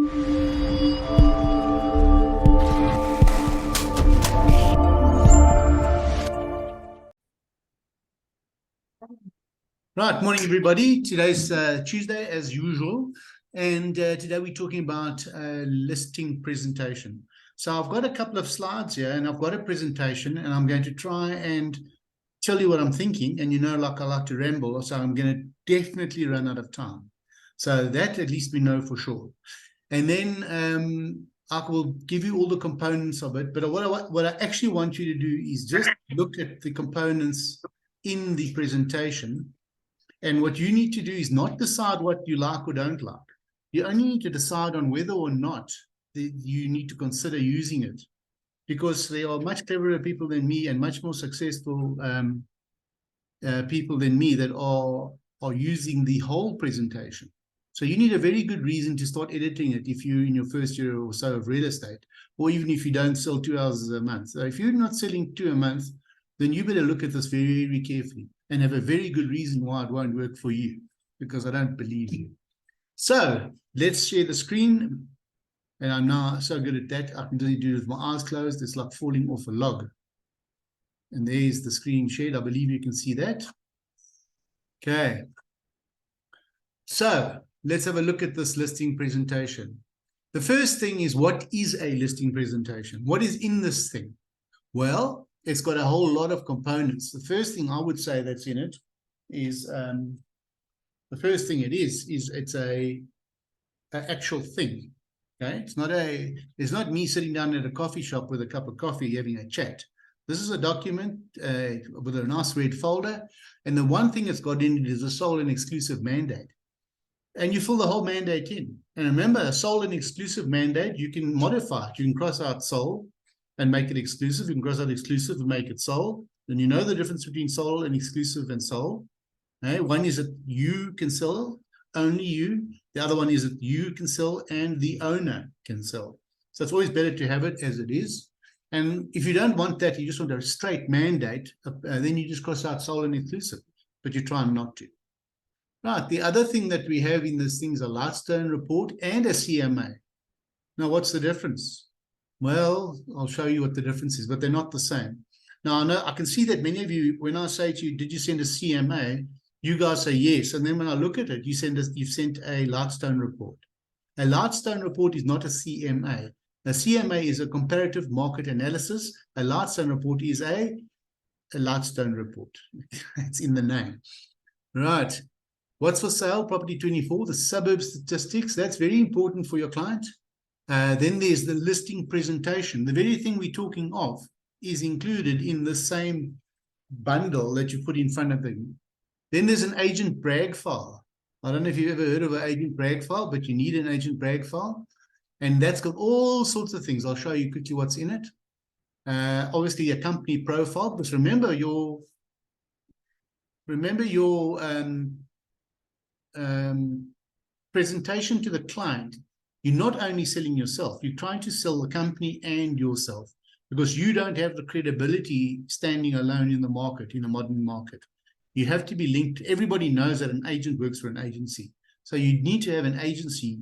Right, morning everybody. Today's Tuesday as usual, and today we're talking about listing presentation. So I've got a couple of slides here, and I've got a presentation, and I'm going to try and tell you what I'm thinking. And like I like to ramble, so I'm going to definitely run out of time. So that at least we know for sure. And then I will give you all the components of it. But what I actually want you to do is just look at the components in the presentation. And what you need to do is not decide what you like or don't like. You only need to decide on whether or not you need to consider using it, because there are much cleverer people than me and much more successful people than me that are using the whole presentation. So you need a very good reason to start editing it if you're in your first year or so of real estate, or even if you don't sell 2 houses a month. So if you're not selling 2 a month, then you better look at this very, very carefully and have a very good reason why it won't work for you, because I don't believe you. So let's share the screen. And I'm now so good at that, I can really do it with my eyes closed. It's like falling off a log. And there's the screen shared. I believe you can see that. Okay. So let's have a look at this listing presentation. The first thing is, what is a listing presentation? What is in this thing? Well, it's got a whole lot of components. The first thing I would say that's in it is, the first thing it's an actual thing. Okay, it's not me sitting down at a coffee shop with a cup of coffee having a chat. This is a document with a nice red folder, and the one thing it's got in it is a sole and exclusive mandate. And you fill the whole mandate in. And remember, a sole and exclusive mandate, you can modify it. You can cross out sole and make it exclusive. You can cross out exclusive and make it sole. Then you know the difference between sole and exclusive and sole. Okay? One is that you can sell, only you. The other one is that you can sell and the owner can sell. So it's always better to have it as it is. And if you don't want that, you just want a straight mandate, then you just cross out sole and exclusive, but you try not to. Right, the other thing that we have in this thing is a Lightstone report and a CMA. Now, what's the difference? Well, I'll show you what the difference is, but they're not the same. Now, I can see that many of you, when I say to you, did you send a CMA? You guys say yes. And then when I look at it, you've sent a Lightstone report. A Lightstone report is not a CMA. A CMA is a comparative market analysis. A Lightstone report is a Lightstone report. It's in the name. Right. What's for sale? Property 24, the suburb statistics. That's very important for your client. Then there's the listing presentation. The very thing we're talking of is included in the same bundle that you put in front of them. Then there's an agent brag file. I don't know if you've ever heard of an agent brag file, but you need an agent brag file. And that's got all sorts of things. I'll show you quickly what's in it. Obviously, a company profile, because remember your presentation to the client. You're not only selling yourself, you're trying to sell the company and yourself, because you don't have the credibility standing alone in the market, in the modern market. You have to be linked. Everybody knows that an agent works for an agency. So you need to have an agency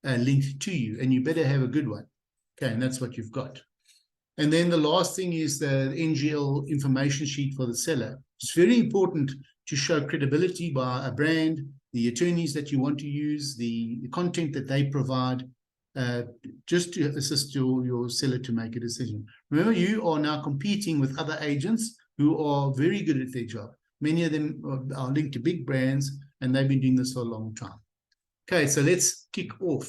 linked to you, and you better have a good one. Okay, and that's what you've got. And then the last thing is the NGL information sheet for the seller. It's very important to show credibility by a brand, the attorneys that you want to use, the content that they provide, just to assist your seller to make a decision. Remember, you are now competing with other agents who are very good at their job. Many of them are linked to big brands, and they've been doing this for a long time. Okay, so let's kick off.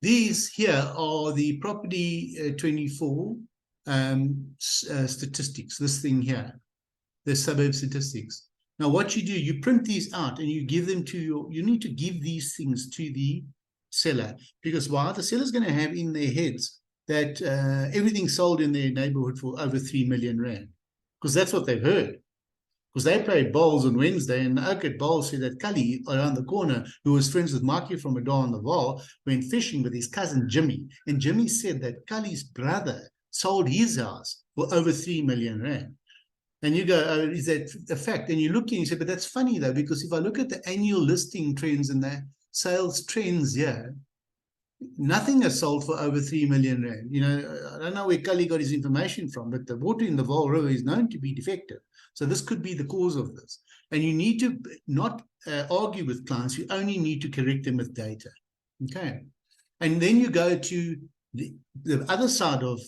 These here are the property 24 statistics, this thing here, the suburb statistics. Now, what you do, you print these out and you give them to you need to give these things to the seller, because why? The seller's going to have in their heads that everything sold in their neighborhood for over 3 million rand, because that's what they've heard. Because they played bowls on Wednesday, and the oak at bowls said that Cully around the corner, who was friends with Mikey from Adar on the Val, went fishing with his cousin Jimmy. And Jimmy said that Cully's brother sold his house for over 3 million rand. And you go, oh, is that a fact? And you look and you say, but that's funny though, because if I look at the annual listing trends and sales trends here, nothing has sold for over 3 million rand. You know, I don't know where Cully got his information from, but the water in the Vaal River is known to be defective. So this could be the cause of this. And you need to not argue with clients. You only need to correct them with data. Okay. And then you go to the other side of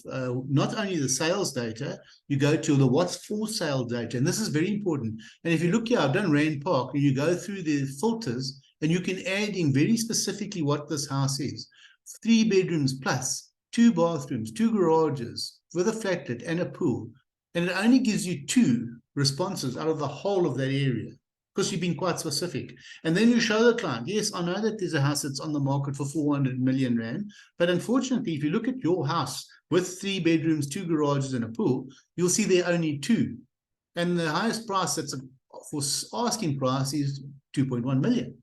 not only the sales data, you go to the what's for sale data. And this is very important. And if you look here, I've done Rand Park, and you go through the filters, and you can add in very specifically what this house is. 3 bedrooms plus, 2 bathrooms, 2 garages with a flatlet and a pool. And it only gives you 2 responses out of the whole of that area, because you've been quite specific. And then you show the client, yes, I know that there's a house that's on the market for 400 million rand, but unfortunately, if you look at your house with 3 bedrooms, 2 garages and a pool, you'll see there are only 2. And the highest price that's for asking price is 2.1 million.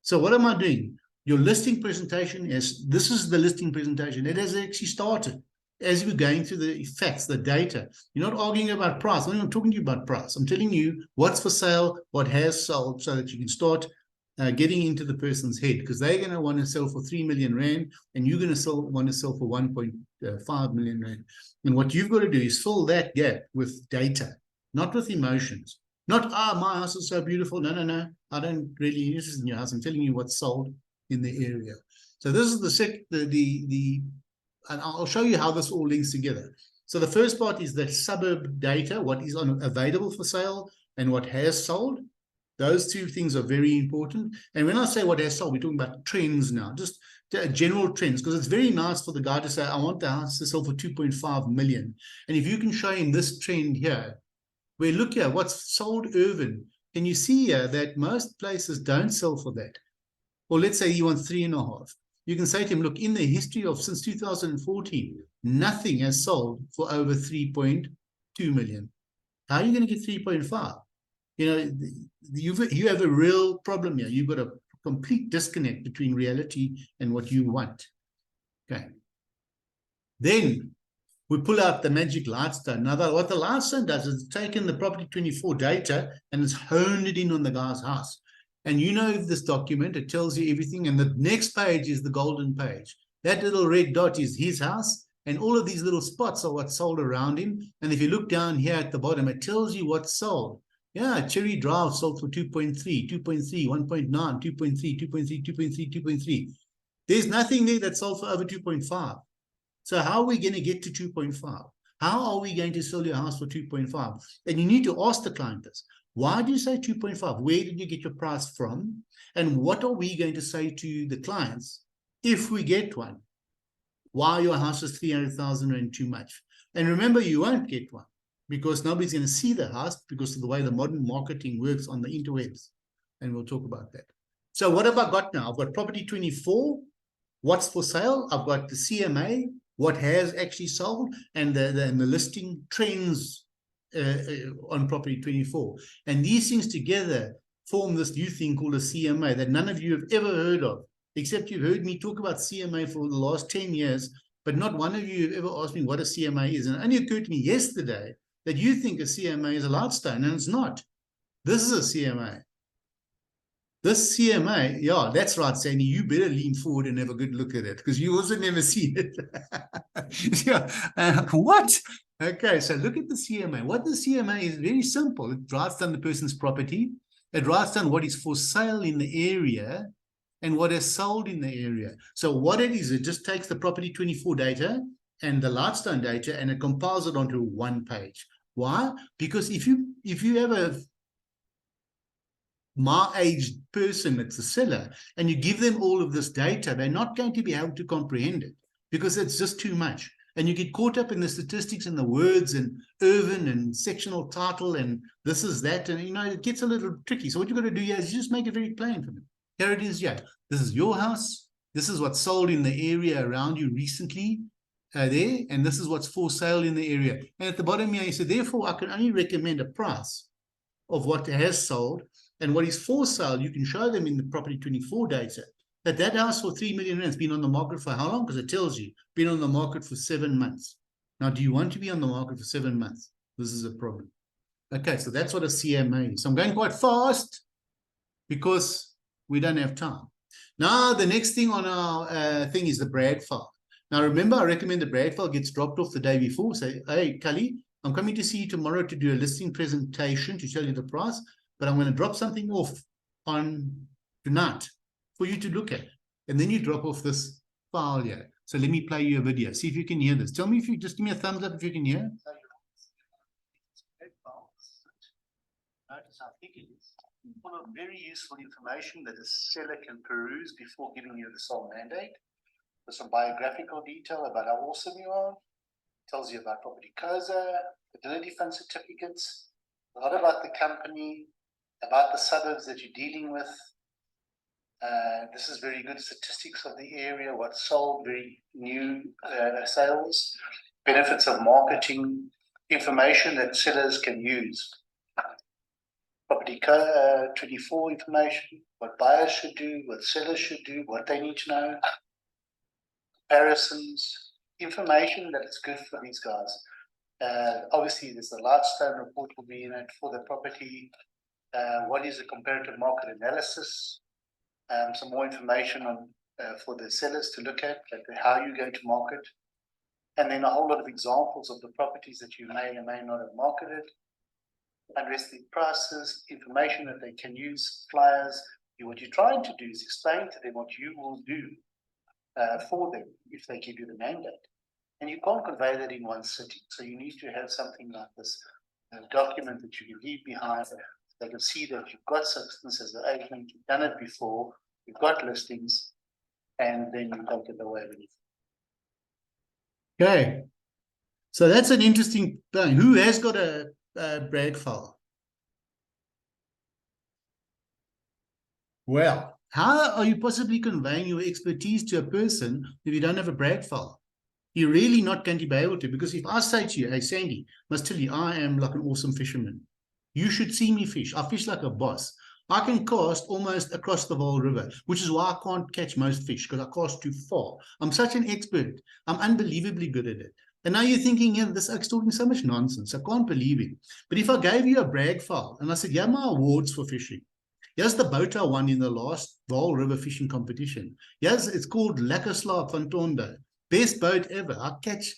So what am I doing? Your listing presentation is, this is the listing presentation. It has actually started. As you're going through the facts, the data, you're not arguing about price. I'm not talking to you about price. I'm telling you what's for sale, what has sold, so that you can start getting into the person's head, because they're going to want to sell for 3 million rand, and you're going to want to sell for 1.5 million rand. And what you've got to do is fill that gap with data, not with emotions. Not, my house is so beautiful. No, no, no. I don't really interest in your house. I'm telling you what's sold in the area. So this is and I'll show you how this all links together. So the first part is the suburb data, what is available for sale and what has sold. Those 2 things are very important. And when I say what has sold, we're talking about trends now, just general trends, because it's very nice for the guy to say, I want the house to sell for 2.5 million. And if you can show him this trend here, where look here, what's sold urban, can you see here that most places don't sell for that? Or let's say you want 3.5. You can say to him, look, in the history of since 2014, nothing has sold for over 3.2 million. How are you going to get 3.5? You know, you have a real problem here. You've got a complete disconnect between reality and what you want. Okay. Then we pull out the magic lightstone. Now, what the lightstone does is it's taken the Property 24 data and it's honed it in on the guy's house. And you know this document, it tells you everything. And the next page is the golden page. That little red dot is his house. And all of these little spots are what's sold around him. And if you look down here at the bottom, it tells you what's sold. Yeah, Cherry Drive sold for 2.3, 2.3, 1.9, 2.3, 2.3, 2.3, 2.3. There's nothing there that sold for over 2.5. So how are we going to get to 2.5? How are we going to sell your house for 2.5? And you need to ask the client this. Why do you say 2.5? Where did you get your price from? And what are we going to say to the clients if we get one? Why your house is 300,000 rand too much? And remember, you won't get one because nobody's going to see the house because of the way the modern marketing works on the interwebs. And we'll talk about that. So what have I got now? I've got Property 24, what's for sale. I've got the CMA, what has actually sold, and the listing trends on Property 24. And these things together form this new thing called a CMA that none of you have ever heard of, except you've heard me talk about CMA for the last 10 years, but not one of you have ever asked me what a CMA is. And it only occurred to me yesterday that you think a CMA is a lightstone, and it's not. This is a CMA. This CMA, yeah, that's right, Sandy. You better lean forward and have a good look at it because you also never seen it. Yeah. What? Okay, so look at the CMA. What the CMA is very simple. It writes down the person's property. It writes down what is for sale in the area and what is sold in the area. So what it is, it just takes the Property 24 data and the Lightstone data and it compiles it onto one page. Why? Because if you have a my aged person that's a seller and you give them all of this data, they're not going to be able to comprehend it because it's just too much. And you get caught up in the statistics and the words and urban and sectional title and this is that. And, you know, it gets a little tricky. So what you've got to do here is you just make it very plain for them. Here it is. Yeah, this is your house. This is what's sold in the area around you recently there. And this is what's for sale in the area. And at the bottom here, you say, therefore, I can only recommend a price of what has sold. And what is for sale, you can show them in the Property 24 data that house for 3 million rand has been on the market for how long? Because it tells you, been on the market for 7 months. Now, do you want to be on the market for 7 months? This is a problem. Okay, so that's what a CMA is. So I'm going quite fast because we don't have time. Now, the next thing on our thing is the Bragg file. Now, remember, I recommend the Bragg file gets dropped off the day before. Say, hey, Kali, I'm coming to see you tomorrow to do a listing presentation to tell you the price, but I'm going to drop something off on tonight for you to look at. And then you drop off this file here. So let me play you a video. See if you can hear this. Tell me if you just give me a thumbs up if you can hear. Notice how thick it is. Full of very useful information that a seller can peruse before giving you the sole mandate. There's some biographical detail about how awesome you are. Tells you about property COSA, fidelity fund certificates, a lot about the company, about the suburbs that you're dealing with. This is very good statistics of the area, what's sold, very new sales, benefits of marketing, information that sellers can use. Property 24 information, what buyers should do, what sellers should do, what they need to know, comparisons, information that is good for these guys. Obviously, there's a large stone report will be in it for the property. What is the comparative market analysis? Some more information on for the sellers to look at, like how you're going to market. And then a whole lot of examples of the properties that you may or may not have marketed. Unlisted prices, information that they can use, flyers. What you're trying to do is explain to them what you will do for them if they give you the mandate. And you can't convey that in one sitting. So you need to have something like this, a document that you can leave behind. They can see that you've got substance as an agent, you've done it before, you've got listings, and then you don't get away with it. Okay. So that's an interesting thing. Who has got a Bragg file? Well, how are you possibly conveying your expertise to a person if you don't have a Bragg file? You're really not going to be able to, because if I say to you, hey, Sandy, must tell you, I am like an awesome fisherman. You should see me fish. I fish like a boss. I can cast almost across the whole river, which is why I can't catch most fish, because I cast too far. I'm such an expert. I'm unbelievably good at it. And now you're thinking, yeah, this oak's talking so much nonsense. I can't believe it. But if I gave you a Bragg file and I said, yeah, my awards for fishing. Here's the boat I won in the last Vaal River fishing competition. Yes, it's called Lekkerslaap van Tondo. Best boat ever. I catch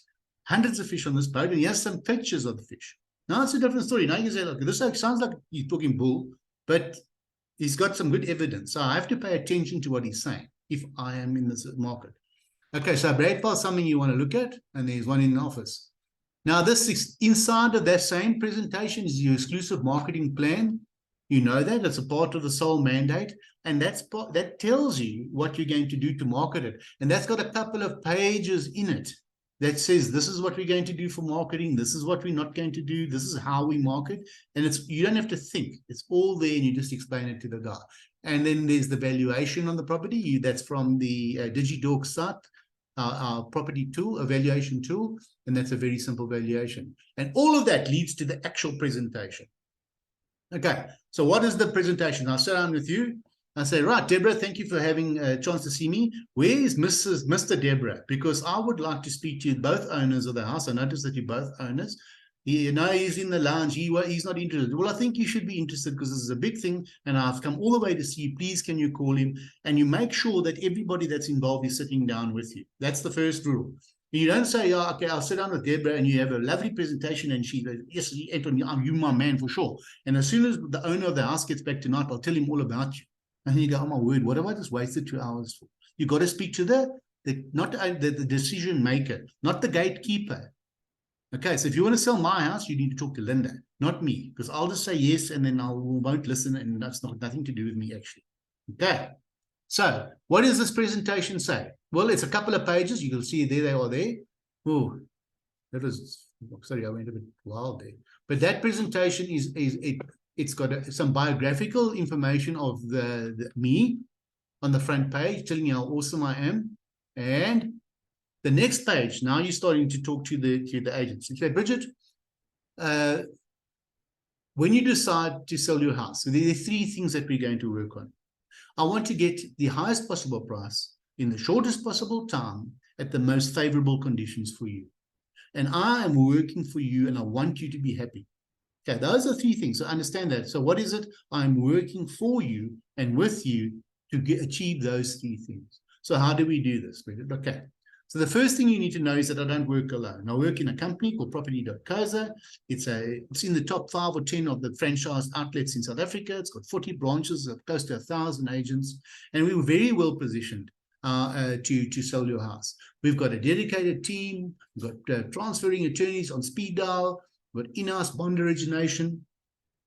hundreds of fish on this boat, and here's some pictures of the fish. Now it's a different story. Now you say, look, this sounds like you're talking bull, but he's got some good evidence. So I have to pay attention to what he's saying if I am in this market. Okay, so Bragg file is something you want to look at, and there's one in the office. Now, this is inside of that same presentation is your exclusive marketing plan. You know that. It's a part of the sole mandate. And that tells you what you're going to do to market it. And that's got a couple of pages in it that says, this is what we're going to do for marketing. This is what we're not going to do. This is how we market. And you don't have to think. It's all there, and you just explain it to the guy. And then there's the valuation on the property. That's from the DigiDork site, our property tool, a valuation tool. And that's a very simple valuation. And all of that leads to the actual presentation. Okay, so what is the presentation? I'll sit down with you. I say, right, Deborah, thank you for having a chance to see me. Where is Mr. Deborah? Because I would like to speak to both owners of the house. I noticed that you're both owners. He's in the lounge. He's not interested. Well, I think you should be interested because this is a big thing, and I've come all the way to see you. Please, can you call him? And you make sure that everybody that's involved is sitting down with you. That's the first rule. You don't say, oh, okay, I'll sit down with Deborah, and you have a lovely presentation, and she goes, yes, Anton, you're my man for sure. And as soon as the owner of the house gets back tonight, I'll tell him all about you. And then you go, oh my word, what have I just wasted 2 hours for? You got to speak to the decision maker, not the gatekeeper. Okay, so if you want to sell my house, you need to talk to Linda, not me, because I'll just say yes, and then I won't listen, and that's nothing to do with me, actually. Okay, so what does this presentation say? Well, it's a couple of pages. You can see there they are there. Oh, that was, sorry, I went a bit wild there. But that presentation it's got some biographical information of me on the front page, telling you how awesome I am. And the next page, now you're starting to talk to the agents. You say, Bridget, when you decide to sell your house, there are 3 things that we're going to work on. I want to get the highest possible price in the shortest possible time at the most favorable conditions for you. And I am working for you, and I want you to be happy. Okay, those are 3 things. So understand that. So what is it? I'm working for you and with you to achieve those three things. So how do we do this? Okay. So the first thing you need to know is that I don't work alone. I work in a company called Property.coza. It's in the top 5 or 10 of the franchised outlets in South Africa. It's got 40 branches, close to 1,000 agents, and we were very well positioned to sell your house. We've got a dedicated team. We've got transferring attorneys on speed dial. We've got in-house bond origination.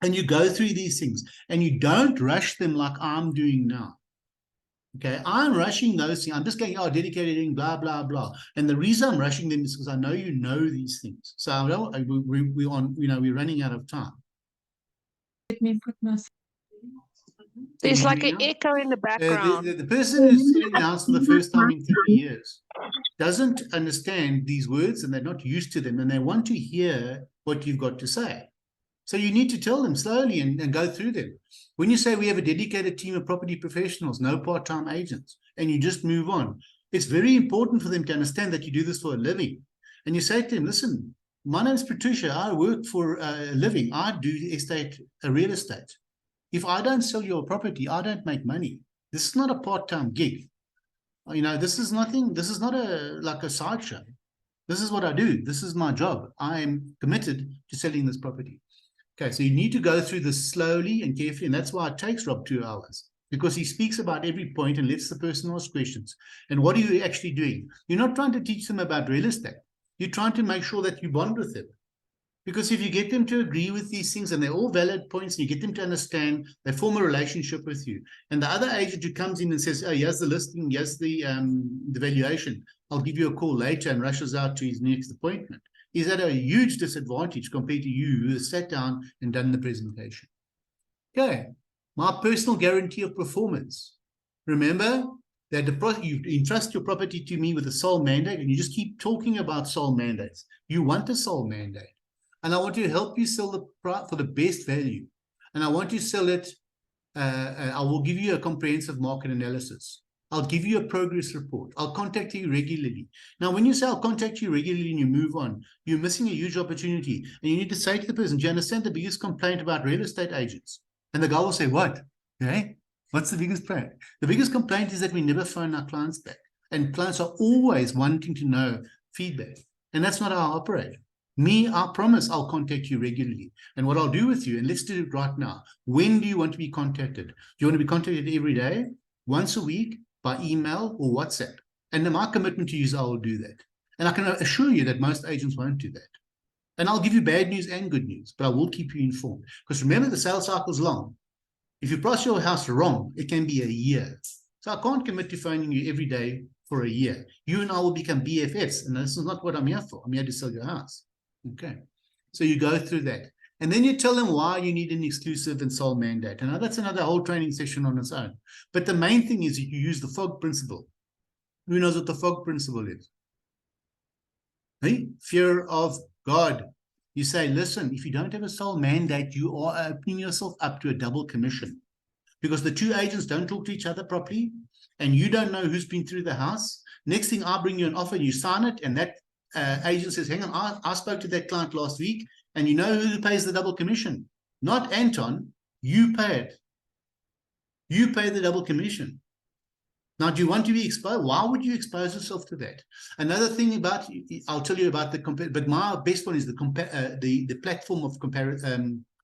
And you go through these things, and you don't rush them like I'm doing now. Okay, I'm rushing those things. I'm just going, oh, dedicated, blah, blah, blah. And the reason I'm rushing them is because I know you know these things. So I don't, we're running out of time. Let me put my... There's like an echo in the background. The person who's selling the house for the first time in 30 years doesn't understand these words, and they're not used to them, and they want to hear what you've got to say. So you need to tell them slowly and go through them. When you say we have a dedicated team of property professionals, no part-time agents, and you just move on, it's very important for them to understand that you do this for a living. And you say to them, listen, my name is Patricia. I work for a living. I do real estate. If I don't sell your property, I don't make money. This is not a part-time gig. This is nothing. This is not like a sideshow. This is what I do. This is my job. I am committed to selling this property. Okay, so you need to go through this slowly and carefully, and that's why it takes Rob 2 hours, because he speaks about every point and lets the person ask questions. And what are you actually doing? You're not trying to teach them about real estate. You're trying to make sure that you bond with them. Because if you get them to agree with these things, and they're all valid points, and you get them to understand, they form a relationship with you. And the other agent who comes in and says, oh, here's the listing, here's the valuation, I'll give you a call later, and rushes out to his next appointment, is at a huge disadvantage compared to you who has sat down and done the presentation. Okay, my personal guarantee of performance. Remember that you entrust your property to me with a sole mandate, and you just keep talking about sole mandates. You want a sole mandate. And I want to help you sell for the best value. And I want to sell it, I will give you a comprehensive market analysis. I'll give you a progress report. I'll contact you regularly. Now, when you say I'll contact you regularly and you move on, you're missing a huge opportunity. And you need to say to the person, do you understand the biggest complaint about real estate agents? And the guy will say, what? Okay? What's the biggest complaint? The biggest complaint is that we never phone our clients back. And clients are always wanting to know feedback. And that's not how I operate. Me, I promise I'll contact you regularly. And what I'll do with you, and let's do it right now. When do you want to be contacted? Do you want to be contacted every day, once a week, by email or WhatsApp? And my commitment to you is I will do that. And I can assure you that most agents won't do that. And I'll give you bad news and good news, but I will keep you informed. Because remember, the sales cycle is long. If you price your house wrong, it can be a year. So I can't commit to phoning you every day for a year. You and I will become BFFs, and this is not what I'm here for. I'm here to sell your house. Okay. So you go through that. And then you tell them why you need an exclusive and sole mandate. And that's another whole training session on its own. But the main thing is that you use the FOG principle. Who knows what the FOG principle is? Hey? Fear of God. You say, listen, if you don't have a sole mandate, you are opening yourself up to a double commission. Because the two agents don't talk to each other properly, and you don't know who's been through the house. Next thing, I bring you an offer, and you sign it, and that agent says, hang on, I spoke to that client last week, and you know who pays the double commission? Not Anton. You pay it. You pay the double commission. Now, do you want to be exposed? Why would you expose yourself to that? Another thing about, I'll tell you about but my best one is the platform of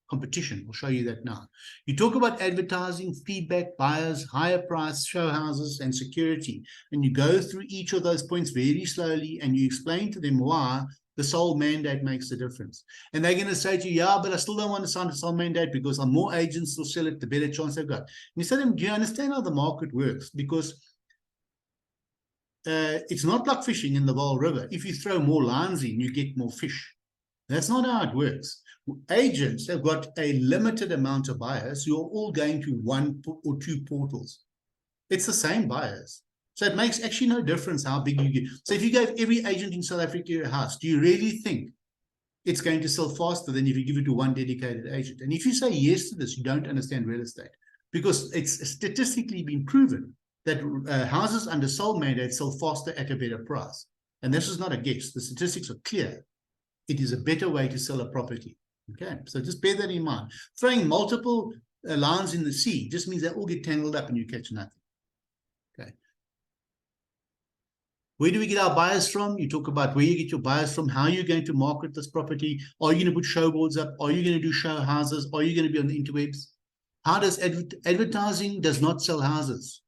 competition. I'll show you that now. You talk about advertising, feedback, buyers, higher price, show houses, and security. And you go through each of those points very slowly, and you explain to them why the sole mandate makes a difference. And they're going to say to you, yeah, but I still don't want to sign a sole mandate because the more agents will sell it, the better chance they've got. And you say to them, do you understand how the market works? Because it's not like fishing in the Vaal River. If you throw more lines in, you get more fish. That's not how it works. Agents have got a limited amount of buyers who are all going to one or two portals. It's the same buyers. So it makes actually no difference how big you get. So if you gave every agent in South Africa a house, do you really think it's going to sell faster than if you give it to one dedicated agent? And if you say yes to this, you don't understand real estate, because it's statistically been proven that houses under sole mandate sell faster at a better price. And this is not a guess. The statistics are clear. It is a better way to sell a property. Okay, so just bear that in mind. Throwing multiple lines in the sea just means they all get tangled up and you catch nothing. Where do we get our buyers from? You talk about where you get your buyers from, how you're going to market this property. Are you going to put show boards up? Are you going to do show houses? Are you going to be on the interwebs? How does advertising does not sell houses?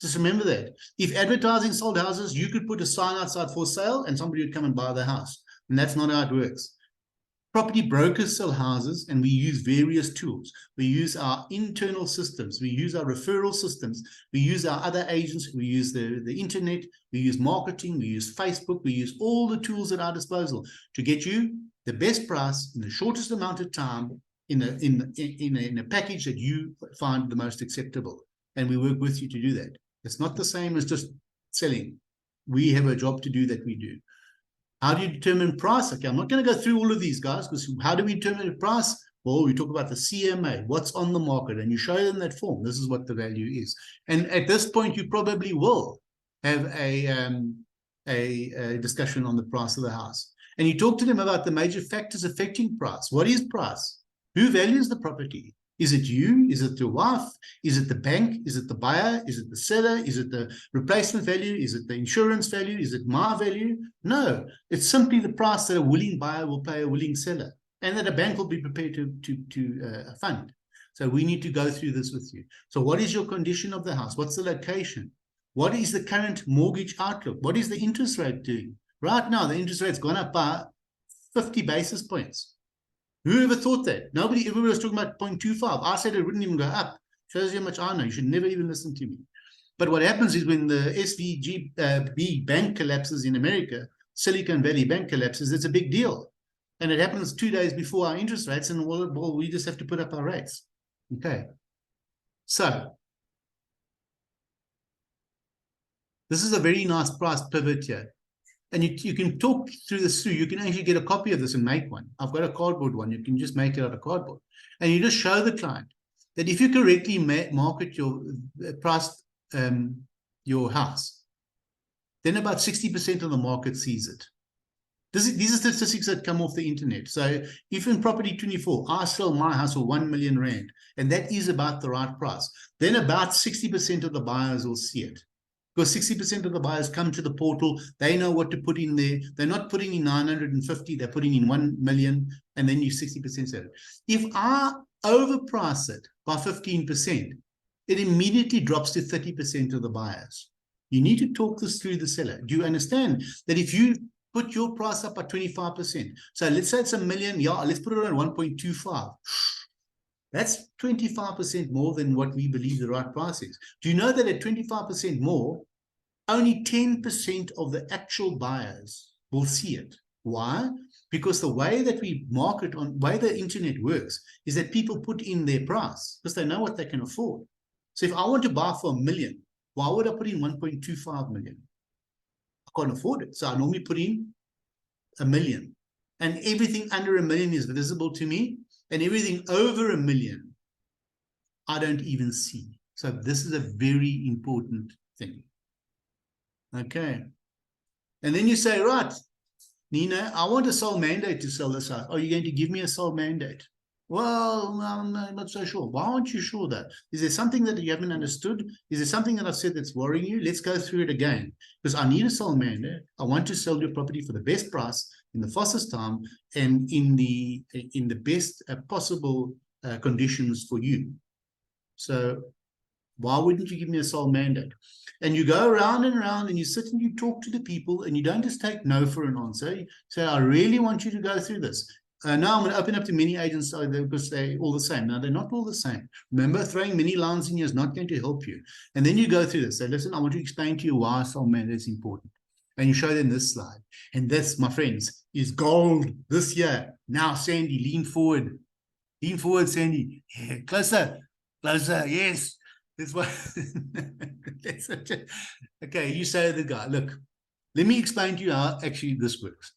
Just remember that. If advertising sold houses, you could put a sign outside for sale and somebody would come and buy the house. And that's not how it works. Property brokers sell houses, and we use various tools. We use our internal systems. We use our referral systems. We use our other agents. We use the internet. We use marketing. We use Facebook. We use all the tools at our disposal to get you the best price in the shortest amount of time in a package that you find the most acceptable. And we work with you to do that. It's not the same as just selling. We have a job to do that we do. How do you determine price? Okay, I'm not going to go through all of these, guys, because how do we determine the price? Well, we talk about the CMA, what's on the market, and you show them that form. This is what the value is. And at this point, you probably will have a discussion on the price of the house. And you talk to them about the major factors affecting price. What is price? Who values the property? Is it you? Is it your wife? Is it the bank? Is it the buyer? Is it the seller? Is it the replacement value? Is it the insurance value? Is it my value? No, it's simply the price that a willing buyer will pay a willing seller, and that a bank will be prepared to fund. So we need to go through this with you. So what is your condition of the house? What's the location? What is the current mortgage outlook? What is the interest rate doing? Right now, the interest rate's gone up by 50 basis points. Who ever thought that? Nobody, everybody was talking about 0.25. I said it wouldn't even go up. Shows you how much I know. You should never even listen to me. But what happens is when the SVB bank collapses in America, Silicon Valley Bank collapses, it's a big deal. And it happens 2 days before our interest rates, and well, we just have to put up our rates. Okay. So, this is a very nice price pivot here. And you can talk through this through. You can actually get a copy of this and make one. I've got a cardboard one. You can just make it out of cardboard. And you just show the client that if you correctly market your price, your house, then about 60% of the market sees it. These are statistics that come off the internet. So if in Property 24, I sell my house for 1 million rand, and that is about the right price, then about 60% of the buyers will see it. Because 60% of the buyers come to the portal, they know what to put in there. They're not putting in 950, they're putting in 1 million, and then you 60% sell it. If I overprice it by 15%, it immediately drops to 30% of the buyers. You need to talk this through the seller. Do you understand that if you put your price up by 25%, so let's say it's 1 million, yeah, let's put it on 1.25. That's 25% more than what we believe the right price is. Do you know that at 25% more, only 10% of the actual buyers will see it? Why? Because the way that we market on, way the internet works, is that people put in their price because they know what they can afford. So if I want to buy for 1 million, why would I put in 1.25 million? I can't afford it. So I normally put in 1 million. And everything under 1 million is visible to me. And everything over 1 million, I don't even see. So this is a very important thing. Okay. And then you say, right, Nina, I want a sole mandate to sell this house. Are you going to give me a sole mandate? Well, I'm not so sure. Why aren't you sure that? Is there something that you haven't understood? Is there something that I've said that's worrying you? Let's go through it again. Because I need a sole mandate. I want to sell your property for the best price in the fastest time and in the best possible conditions for you. So why wouldn't you give me a sole mandate? And you go around and around and you sit and you talk to the people and you don't just take no for an answer. You say, I really want you to go through this. Now I'm going to open up to many agents because they're all the same. Now, they're not all the same. Remember, throwing many lines in here is not going to help you. And then you go through this. Say, listen, I want to explain to you why sole mandate is important. And you show them this slide. And this, my friends, is gold this year. Now, Sandy, lean forward. Lean forward, Sandy. Yeah, closer. Closer. Yes. This one. Okay, you say to the guy, look, let me explain to you how actually this works.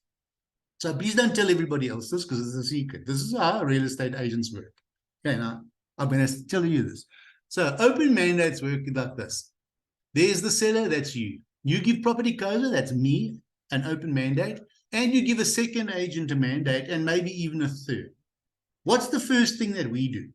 So please don't tell everybody else this because it's a secret. This is how real estate agents work. Okay, now I'm going to tell you this. So open mandates work like this. There's the seller, that's you. You give property closure, that's me, an open mandate, and you give a second agent a mandate and maybe even a third. What's the first thing that we do?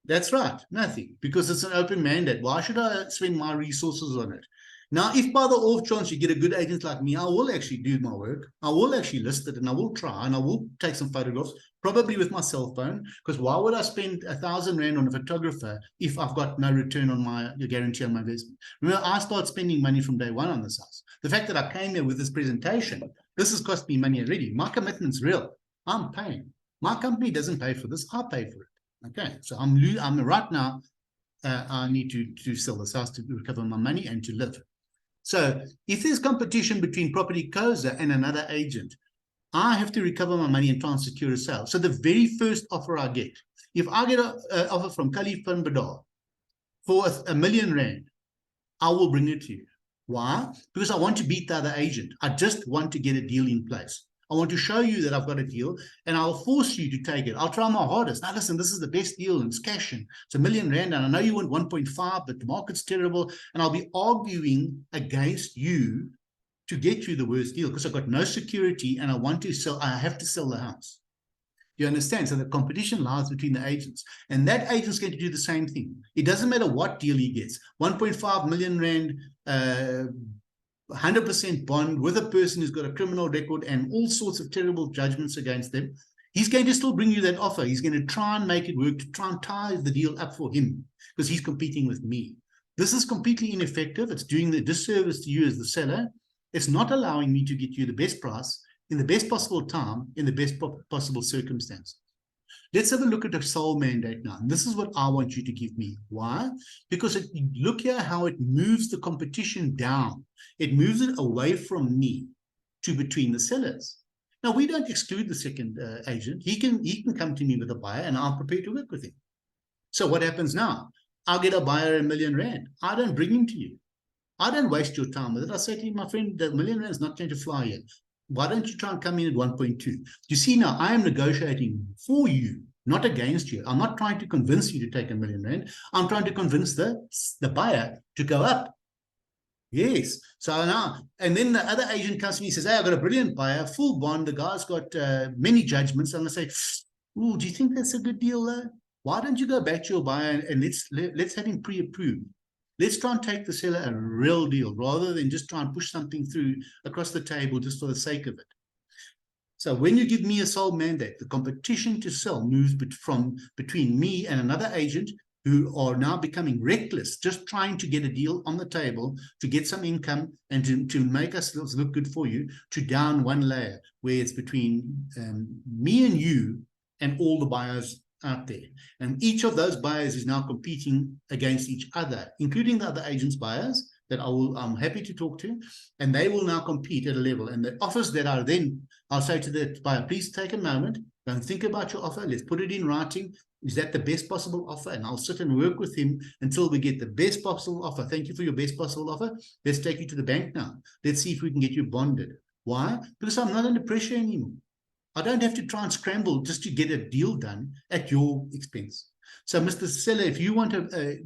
That's right, nothing, because it's an open mandate. Why should I spend my resources on it? Now, if by the off chance you get a good agent like me, I will actually do my work. I will actually list it, and I will try, and I will take some photographs, probably with my cell phone, because why would I spend R1,000 on a photographer if I've got no return on my guarantee on my investment? Remember, I started spending money from day one on this house. The fact that I came here with this presentation, this has cost me money already. My commitment's real. I'm paying. My company doesn't pay for this. I pay for it. Okay, so I'm right now. I need to sell this house to recover my money and to live. So if there's competition between Property Cosa and another agent, I have to recover my money and try and secure a sale. So the very first offer I get, if I get an offer from Khalif bin Badal for R1 million, I will bring it to you. Why? Because I want to beat the other agent. I just want to get a deal in place. I want to show you that I've got a deal, and I'll force you to take it. I'll try my hardest. Now, listen, this is the best deal, and it's cash, and it's R1 million, and I know you want 1.5, but the market's terrible, and I'll be arguing against you to get you the worst deal because I've got no security, and I want to sell. I have to sell the house. You understand? So the competition lies between the agents, and that agent's going to do the same thing. It doesn't matter what deal he gets. 1.5 million rand, 100% bond with a person who's got a criminal record and all sorts of terrible judgments against them. He's going to still bring you that offer. He's going to try and make it work, to try and tie the deal up for him because he's competing with me. This is completely ineffective. It's doing the disservice to you as the seller. It's not allowing me to get you the best price in the best possible time, in the best possible circumstance. Let's have a look at a sole mandate now. And this is what I want you to give me. Why? Because look here how it moves the competition down. It moves it away from me to between the sellers. Now, we don't exclude the second agent. He can come to me with a buyer, and I'm prepared to work with him. So what happens now? I'll get a buyer R1 million. I don't bring him to you. I don't waste your time with it. I say to you, my friend, the R1 million is not going to fly here. Why don't you try and come in at 1.2? You see, now I am negotiating for you, not against you. I'm not trying to convince you to take R1 million. I'm trying to convince the buyer to go up. Yes. So now, and then the other agent comes to me and says, hey, I've got a brilliant buyer, full bond. The guy's got many judgments. I'm going to say, oh, do you think that's a good deal though? Why don't you go back to your buyer and let's have him pre-approved? Let's try and take the seller a real deal rather than just try and push something through across the table just for the sake of it. So when you give me a sole mandate, the competition to sell moves between me and another agent who are now becoming reckless, just trying to get a deal on the table to get some income and to make us look good for you, to down one layer where it's between me and you and all the buyers out there. And each of those buyers is now competing against each other, including the other agents' buyers that I'm happy to talk to, and they will now compete at a level. And the offers that are then, I'll say to the buyer, please take a moment, go and think about your offer. Let's put it in writing. Is that the best possible offer? And I'll sit and work with him until we get the best possible offer. Thank you for your best possible offer. Let's take you to the bank now. Let's see if we can get you bonded. Why? Because I'm not under pressure anymore. I don't have to try and scramble just to get a deal done at your expense. So, Mr. Seller, if you want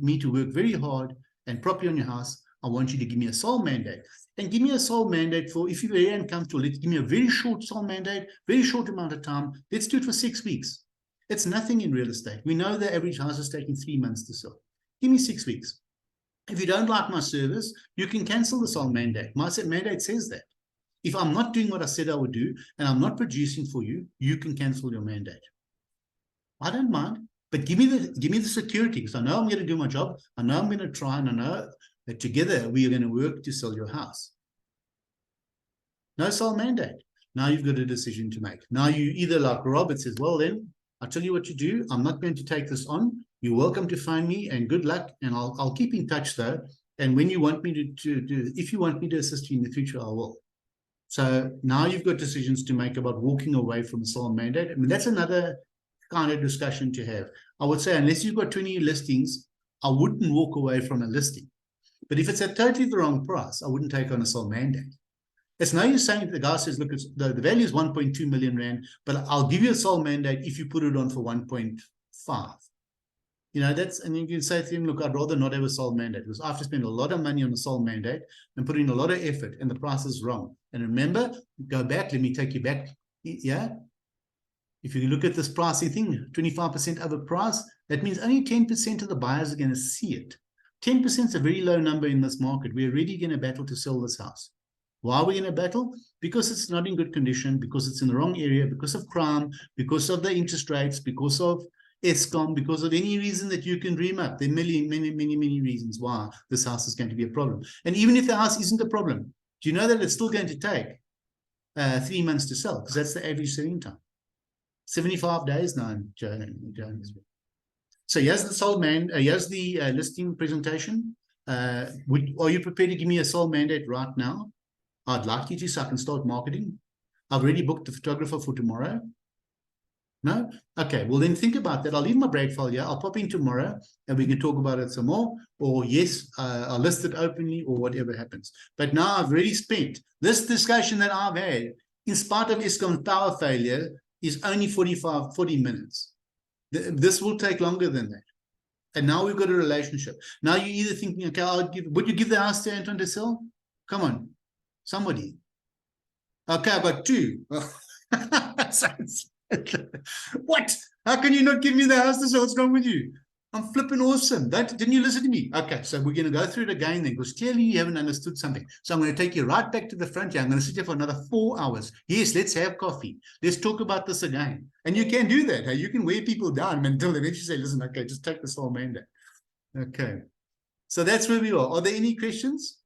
me to work very hard and properly on your house, I want you to give me a sole mandate. And give me a sole mandate for, if you're very uncomfortable, let's give me a very short sole mandate, very short amount of time. Let's do it for 6 weeks. It's nothing in real estate. We know the average house is taking 3 months to sell. Give me 6 weeks. If you don't like my service, you can cancel the sole mandate. My mandate says that. If I'm not doing what I said I would do, and I'm not producing for you, you can cancel your mandate. I don't mind, but give me the security, because I know I'm going to do my job. I know I'm going to try, and I know that together we are going to work to sell your house. No sole mandate. Now you've got a decision to make. Now you either, like Robert says, well then, I'll tell you what to do. I'm not going to take this on. You're welcome to find me, and good luck. And I'll keep in touch though. And when you want me if you want me to assist you in the future, I will. So now you've got decisions to make about walking away from a sole mandate. I mean, that's another kind of discussion to have. I would say, unless you've got 20 listings, I wouldn't walk away from a listing. But if it's at totally the wrong price, I wouldn't take on a sole mandate. It's no use saying the guy says, look, the value is 1.2 million rand, but I'll give you a sole mandate if you put it on for 1.5. You know, and you can say to him, look, I'd rather not have a sole mandate because I have to spend a lot of money on a sole mandate and put in a lot of effort, and the price is wrong. And remember, go back, let me take you back. Yeah. If you look at this pricing thing, 25% over price, that means only 10% of the buyers are going to see it. 10% is a very low number in this market. We're really going to battle to sell this house. Why are we going to battle? Because it's not in good condition, because it's in the wrong area, because of crime, because of the interest rates, because of ESCOM, because of any reason that you can dream up. There are many reasons why this house is going to be a problem. And even if the house isn't a problem, do you know that it's still going to take 3 months to sell? Because that's the average selling time. 75 days now in Johannesburg. So here's the sold here's the listing presentation. Are you prepared to give me a sold mandate right now? I'd like you to, so I can start marketing. I've already booked the photographer for tomorrow. No? Okay, well then think about that. I'll leave my break file here. I'll pop in tomorrow and we can talk about it some more. Or yes, I'll list it openly or whatever happens. But now I've already spent this discussion that I've had, in spite of ESCOM's power failure, is only 40 minutes. This will take longer than that. And now we've got a relationship. Now you're either thinking, okay, would you give the house to Anton to sell? Come on, somebody. Okay, I've got 2. What? How can you not give me the house to sell? What's wrong with you? I'm flipping awesome. Didn't you listen to me? Okay, so we're going to go through it again then, because clearly you haven't understood something. So I'm going to take you right back to the front here. I'm going to sit here for another 4 hours. Yes, let's have coffee. Let's talk about this again. And you can do that. You can wear people down until they eventually say, listen, okay, just take this whole mandate. Okay. So that's where we are. Are there any questions?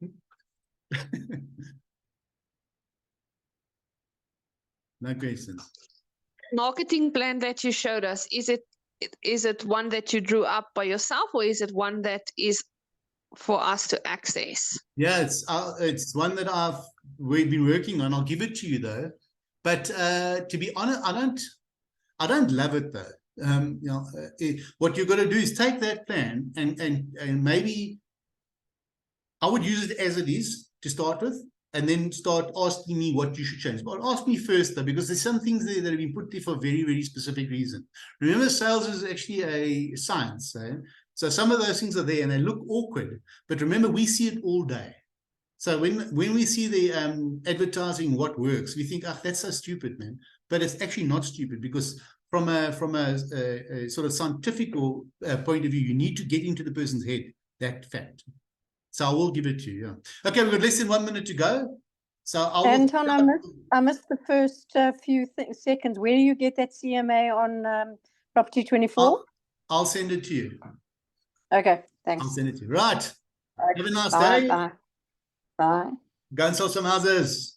No questions. Marketing plan that you showed us, is it one that you drew up by yourself, or is it one that is for us to access? Yeah, it's one that we've been working on. I'll give it to you though. But to be honest, I don't love it though. What you've got to do is take that plan and maybe I would use it as it is to start with, and then start asking me what you should change. But ask me first, though, because there's some things there that have been put there for a very, very specific reason. Remember, sales is actually a science. So some of those things are there and they look awkward. But remember, we see it all day. So when we see the advertising what works, we think, that's so stupid, man. But it's actually not stupid, because from a sort of scientific point of view, you need to get into the person's head that fact. So I will give it to you. Yeah. Okay, we've got less than 1 minute to go. So Anton, I missed the first few seconds. Where do you get that CMA on Property 24? I'll send it to you. Okay, thanks. I'll send it to you. Right. Have a nice Bye, day. bye. Bye. Go and sell some houses.